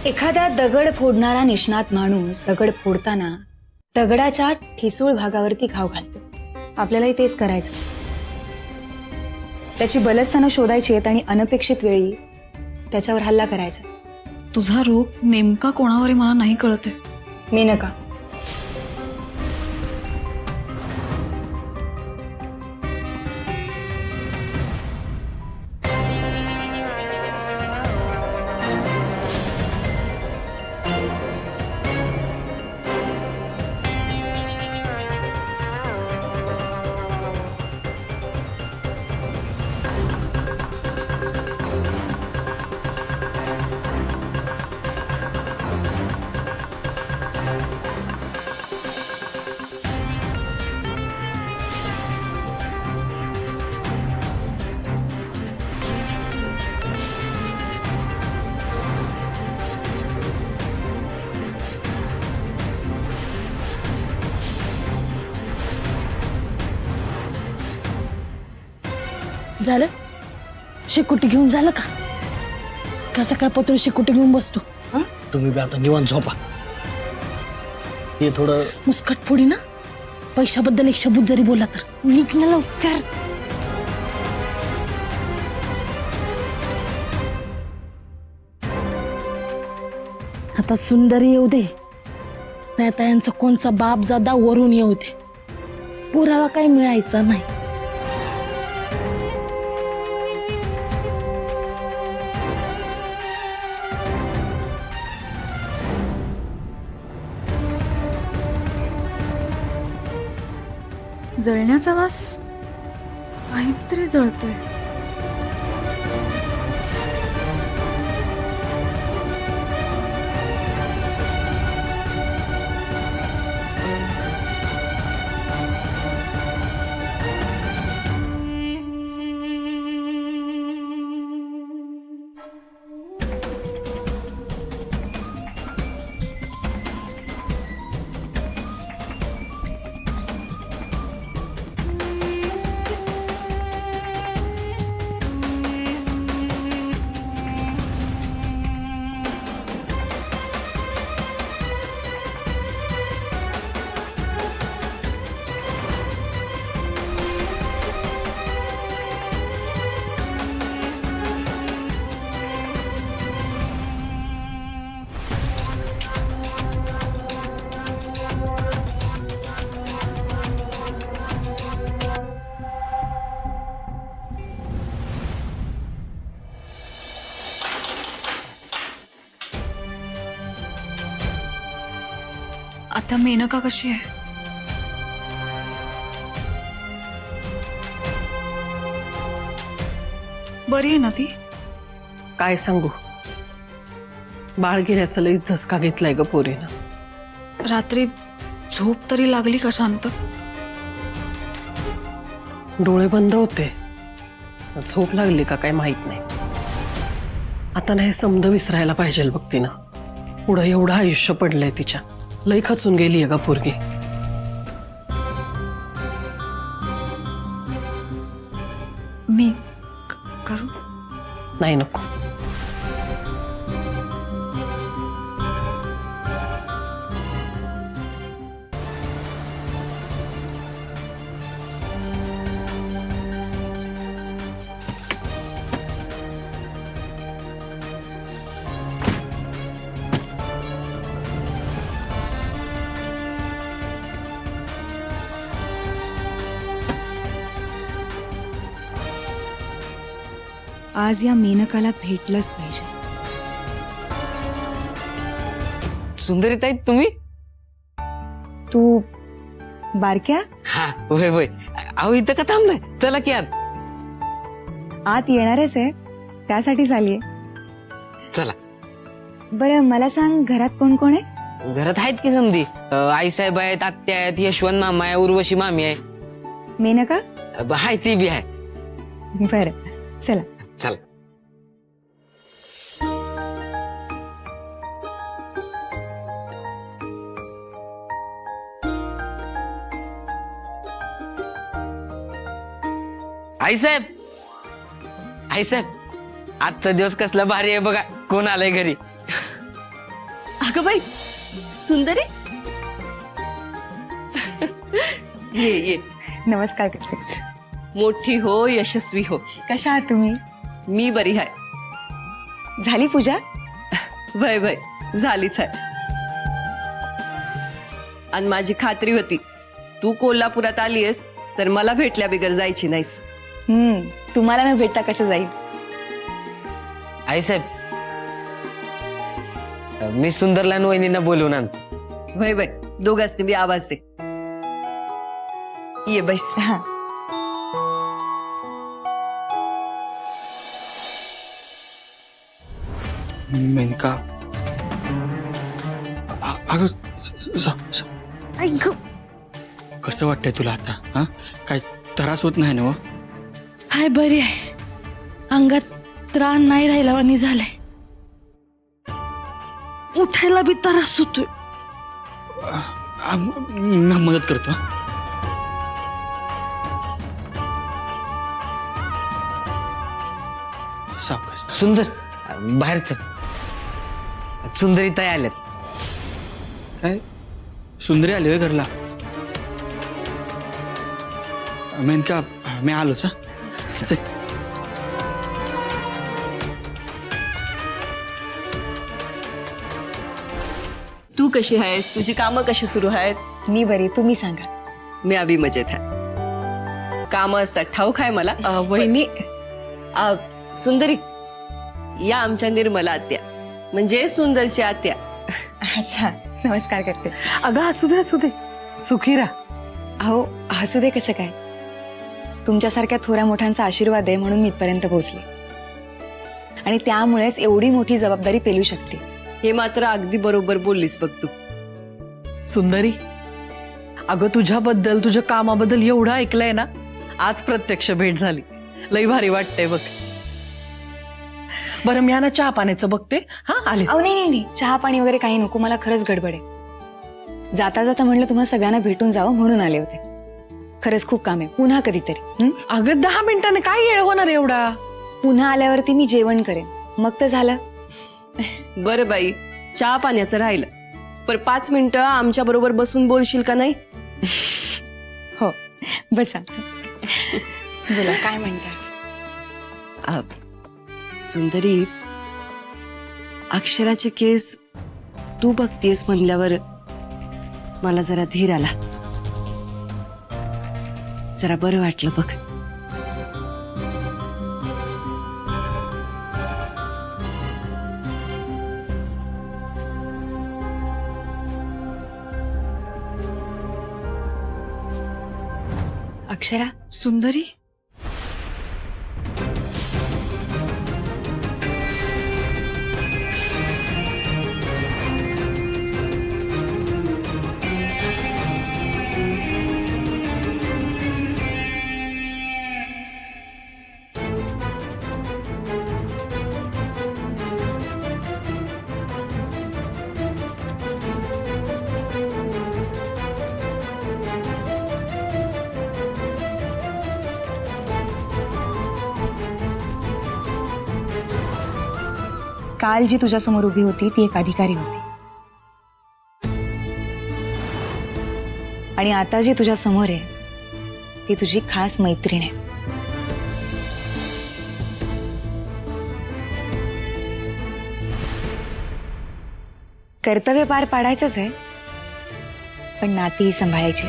एखादा दगड फोडणारा निष्णात माणूस दगड फोडताना दगडाच्या ठिसूळ भागावरती घाव घालतो. आपल्यालाही तेच करायचं. त्याची बलस्थानं शोधायची आहेत आणि अनपेक्षित वेळी त्याच्यावर हल्ला करायचा. तुझा रोग नेमका कोणावर आहे मला नाही कळत आहे. मेनका, झालं? शेकोटी घेऊन झालं का? का सकाळपासून शेकोटी घेऊन बसतो? तुम्ही बी आता निवांत झोपा. ते थोडं मुस्कट फोडी ना. पैशाबद्दल एक शब्द जरी बोला तर निघ ना लवकर. आता सुंदरी येऊ दे, नाही आता यांचा कोणचा बाप जादा वरून येऊ दे, पुरावा काही मिळायचा नाही. जळण्याचा वास काहीतरी जळतोय. आता मेनका कशी आहे? बरी आहे ना ती? काय सांगू, बाळ घेण्याचा लईच धसका घेतलाय ग पोरीनं. रात्री झोप तरी लागली का शांत? डोळे बंद होते, झोप लागली का काय माहित नाही. आता नाही समज विसरायला पाहिजे बघ तिनं. पुढं एवढं आयुष्य पडलंय तिच्या. लई खचून गेलीये ग पोरगी. मी करू? नाही नको. आज या मेनकाला भेटलंच पाहिजे. सुंदरी ताई तुम्ही? तू बारक्या हा होय होय. अहो इथं का थांबलाय? चला की आत. आत येणारच आहे, त्यासाठीच आलीये. चला. बरं मला सांग, घरात कोण कोण आहे? घरात आहेत की समधी. आईसाहेब आहेत, आत्या आहेत, यशवंत मामा आहे, उर्वशी मामी आहे. मेनका? हाय ती बी आहे. बरं चला. चला. आईसाहेब, आईसाहेब, आजचा दिवस कसला भारी आहे बघा. कोण आलंय घरी? अगं बाई सुंदरी ये ये नमस्कार करते. मोठी हो यशस्वी हो. कशा आहात तुम्ही? मी बरी आहे. झाली पूजा? वय वय झालीच आहे. आणि माझी खात्री होती तू कोल्हापुरात आलीयस तर मला भेटल्या बिगर जायची नाहीस. तुम्हाला न भेटता कसं जाईल? आईसाहेब मी सुंदरला आणि वहिनींना बोलवून आणतो. वय वय दोघांनी बी आवाज दे. ये बैस. हा. मेनका अगं कसं वाटतंय तुला आता? हा काय त्रास होत नाही ना? हाय बरी आहे. अंगात त्राण नाही राहिला आणि झालंय. उठायला बी त्रास होतोय. मी मदत करतो. सावकाश. सुंदर बाहेरच सुंदरी ताई आल्यात. काय सुंदरी आली होय घरला? मेनका मी आलोच. चल. तू कशी आहेस? तुझी कामं कशी सुरू आहेत? मी बरी. तुम्ही सांगा. मी अभि मजेत आहे. कामं असतात ठाऊक आहे मला. वहिनी सुंदरी या आमच्या निर्मला आत्या म्हणजे सुंदरची आत्या. अच्छा, नमस्कार करते. अगं असू दे सुखी राहा. अहो हसू दे कसं काय? तुमच्यासारख्या थोड्या मोठ्यांचा आशीर्वाद आहे म्हणून मी इथपर्यंत पोहोचले आणि त्यामुळेच एवढी मोठी जबाबदारी पेलू शकते. हे मात्र अगदी बरोबर बोललीस बघ तू. सुंदरी अगं तुझ्याबद्दल तुझ्या कामाबद्दल एवढं ऐकलंय ना, आज प्रत्यक्ष भेट झाली. लई भारी वाटतंय बघ. बरं मी ना चहा पाण्याचं बघते. हा आले. अहो नाही, चहा पाणी वगैरे काही नको. मला खरंच गडबड आहे. जाता जाता म्हणलं तुम्हाला सगळ्यांना भेटून जावं म्हणून आले होते. खरंच खूप काम आहे. पुन्हा कधीतरी. अगं 10 मिनिटांनी काय येळ होणार एवढा? पुन्हा आल्यावरती मी जेवण करेन, मग तर झालं. बरं बाई चहा पाण्याचं राहिलं पर 5 मिनिटं आमच्या बरोबर बसून बोलशील का नाही? हो बसा. बोला काय म्हणता? सुंदरी अक्षराचे केस तू बघतीयस म्हणल्यावर मला जरा धीर आला. जरा बरं वाटलं बघ. अक्षरा. सुंदरी काल जी तुझ्यासमोर उभी होती ती एक अधिकारी होती आणि आता जी तुझ्या समोर आहे ती तुझी खास मैत्रीण आहे. कर्तव्य पार पाडायचंच आहे पण नातीही सांभाळायची.